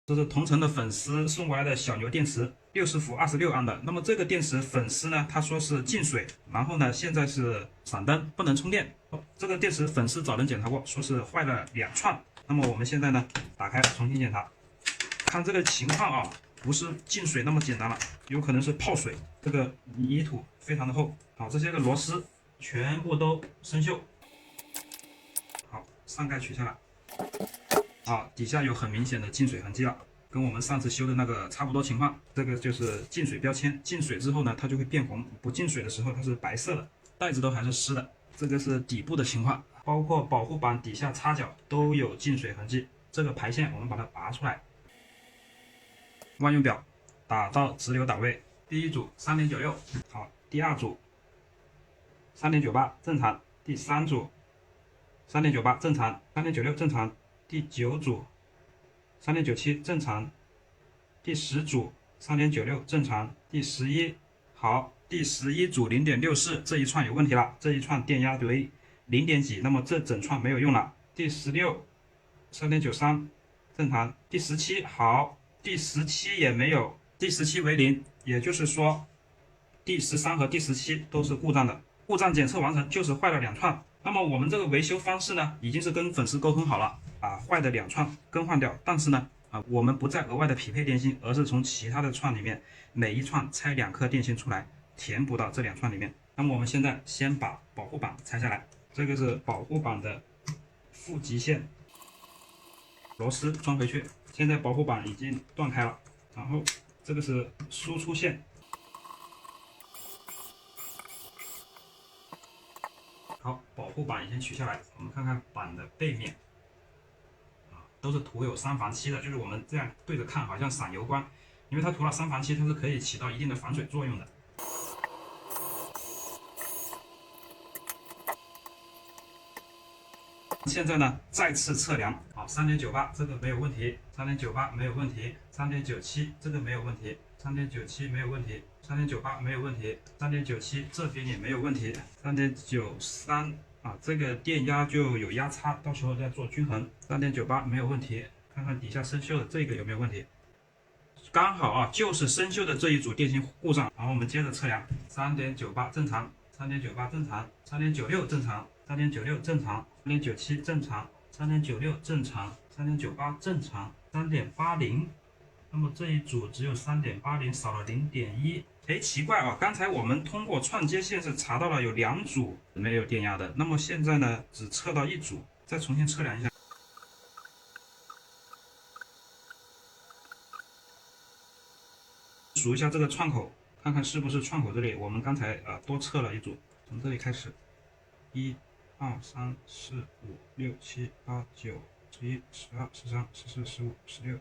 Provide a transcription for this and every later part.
这是同城的粉丝送过来的小牛电池，60伏26安的。那么这个电池粉丝呢，他说是进水，然后呢现在是闪灯，不能充电。这个电池粉丝找人检查过，说是坏了2串。那么我们现在呢打开重新检查，看这个情况啊，不是进水那么简单了，有可能是泡水。这个泥土非常的厚，好，这些个螺丝全部都生锈。好，上盖取下来。啊，底下有很明显的进水痕迹了，跟我们上次修的那个差不多情况。这个就是进水标签，进水之后呢，它就会变红；不进水的时候，它是白色的，袋子都还是湿的。这个是底部的情况，包括保护板底下擦角都有进水痕迹。这个排线我们把它拔出来，万用表打到直流档位，第一组3.96，好，第二组3.98正常，第三组3.98正常，3.96正常。第9组3.97正常，第10组3.96正常，第11好，第11组0.64这一串有问题了，这一串电压为0点几，那么这整串没有用了。第16 3.93正常，第17好，第17也没有，第17为0，也就是说第13和第17都是故障的，故障检测完成，就是坏了2串。那么我们这个维修方式呢，已经是跟粉丝沟通好了，把坏的2串更换掉。但是呢，我们不再额外的匹配电芯，而是从其他的串里面每一串拆2颗电芯出来，填补到这2串里面。那么我们现在先把保护板拆下来，这个是保护板的负极线螺丝装回去。现在保护板已经断开了，然后这个是输出线。好，保护板已经取下来，我们看看板的背面，都是涂有三防漆的，就是我们这样对着看，好像闪油光，因为它涂了三防漆，它是可以起到一定的防水作用的。现在呢，再次测量，好，3.98这个没有问题，3.98没有问题，3.97这个没有问题，3.97没有问题，3.98没有问题，3.97这边也没有问题，3.93啊，这个电压就有压差，到时候再做均衡。3.98没有问题，看看底下生锈的这个有没有问题，刚好啊，就是生锈的这一组电芯故障。然后我们接着测量，3.98正常，3.98正常，3.96正常，3.96正常，3.97正常，3.96正常，3.98正常，3.80。那么这一组只有3.80，少了0.1。哎，奇怪啊，刚才我们通过串接线是查到了有2组没有电压的，那么现在呢，只测到1组，再重新测量一下。数一下这个串口，看看是不是串口这里。我们刚才多测了1组，从这里开始，1、2、3、4、5、6、7、8、9、11、12、13、14、15、16、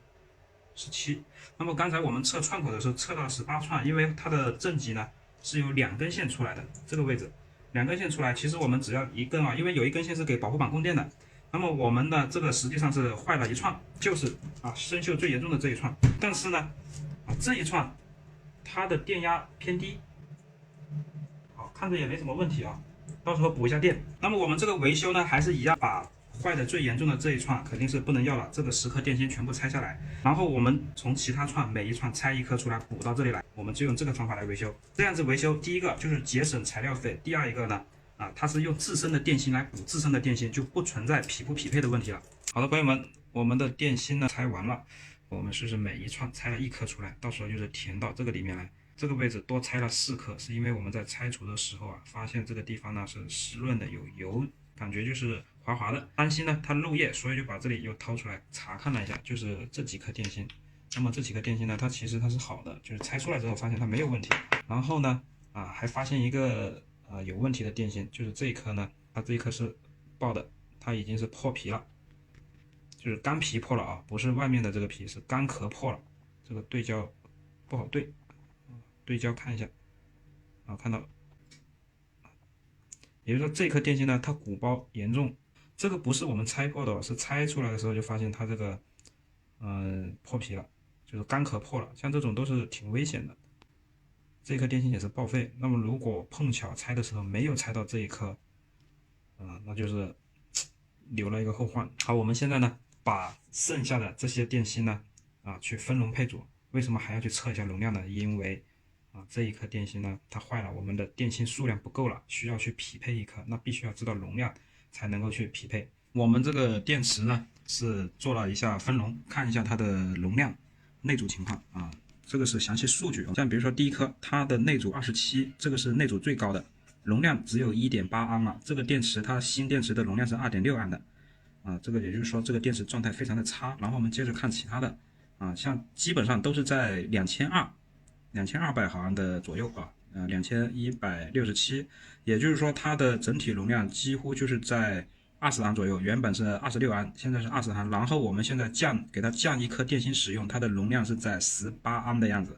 17。那么刚才我们测串口的时候测到18串，因为它的正极呢是有2根线出来的，这个位置2根线出来，其实我们只要1根啊，因为有1根线是给保护板供电的。那么我们的这个实际上是坏了1串，就是生锈最严重的这一串。但是呢，这一串它的电压偏低，好，看着也没什么问题啊，到时候补一下电。那么我们这个维修呢，还是一样，把坏的最严重的这一串肯定是不能要了，这个10颗电芯全部拆下来，然后我们从其他串每一串拆1颗出来补到这里来，我们就用这个方法来维修。这样子维修，第一个就是节省材料费，第二一个呢，它是用自身的电芯来补自身的电芯，就不存在匹不匹配的问题了。好的，朋友们，我们的电芯呢拆完了。我们试试每一串拆了1颗出来，到时候就是填到这个里面来。这个位置多拆了4颗，是因为我们在拆除的时候发现这个地方呢是湿润的，有油，感觉就是滑滑的，担心呢它漏液，所以就把这里又掏出来查看了一下，就是这几颗电芯。那么这几颗电芯呢，它其实它是好的，就是拆出来之后发现它没有问题。然后呢，还发现一个有问题的电芯，就是这一颗呢，它这一颗是爆的，它已经是破皮了。就是干皮破了啊，不是外面的这个皮，是干壳破了。这个对焦不好对，对焦看一下看到了。也就是说这颗电芯呢，它鼓包严重，这个不是我们拆破的，是拆出来的时候就发现它这个破皮了，就是干壳破了。像这种都是挺危险的，这颗电芯也是报废。那么如果碰巧拆的时候没有拆到这一颗，那就是留了一个后患。好，我们现在呢，把剩下的这些电芯呢去分容配组。为什么还要去测一下容量呢？因为这一颗电芯呢它坏了，我们的电芯数量不够了，需要去匹配一颗，那必须要知道容量才能够去匹配。我们这个电池呢是做了一下分容，看一下它的容量、内阻情况这个是详细数据。像比如说第一颗，它的内阻27，这个是内阻最高的，容量只有 1.8 安了。这个电池它新电池的容量是 2.6 安的这个也就是说这个电池状态非常的差。然后我们接着看其他的像基本上都是在2200毫安的左右2167，也就是说它的整体容量几乎就是在20安左右，原本是26安，现在是20安。然后我们现在给它降一颗电芯使用，它的容量是在18安的样子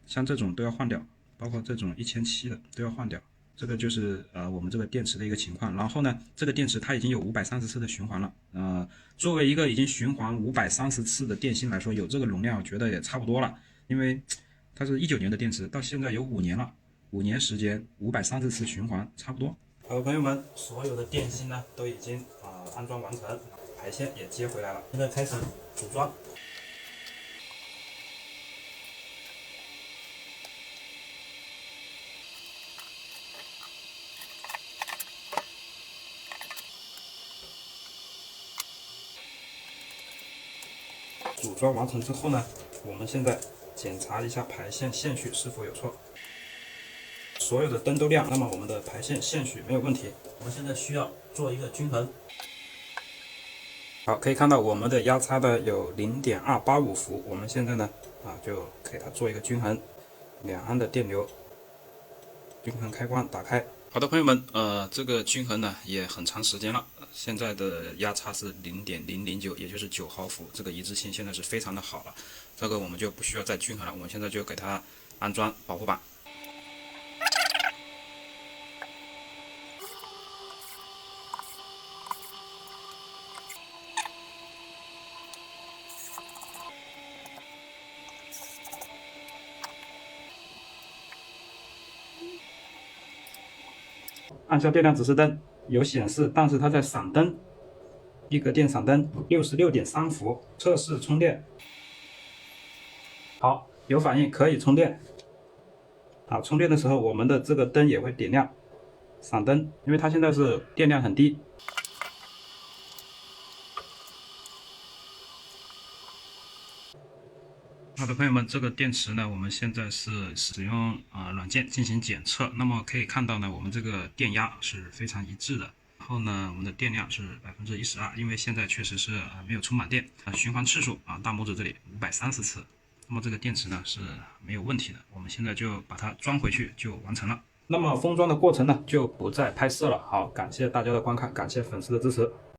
像这种都要换掉，包括这种1700的都要换掉。这个就是我们这个电池的一个情况。然后呢，这个电池它已经有530次的循环了作为一个已经循环530次的电芯来说，有这个容量我觉得也差不多了，因为它是19年的电池，到现在有5年了，5年时间530次循环差不多。好的朋友们，所有的电芯呢都已经安装完成，排线也接回来了，现在开始组装。组装完成之后呢，我们现在检查一下排线线序是否有错。所有的灯都亮，那么我们的排线线序没有问题。我们现在需要做一个均衡。好，可以看到我们的压差的有 0.285 伏，我们现在呢就给它做一个均衡，2安的电流，均衡开关打开。好的朋友们，这个均衡呢也很长时间了，现在的压差是 0.009， 也就是9毫伏，这个一致性现在是非常的好了，这个我们就不需要再均衡了，我们现在就给它安装保护板。按下电量指示灯有显示，但是它在闪灯，一格电闪灯 66.3 伏，测试充电。好，有反应，可以充电。好，充电的时候我们的这个灯也会点亮，闪灯，因为它现在是电量很低。好的朋友们，这个电池呢，我们现在是使用软件进行检测，那么可以看到呢，我们这个电压是非常一致的。然后呢，我们的电量是12%，因为现在确实是没有充满电循环次数大拇指这里530次，那么这个电池呢是没有问题的。我们现在就把它装回去就完成了。那么封装的过程呢就不再拍摄了。好，感谢大家的观看，感谢粉丝的支持。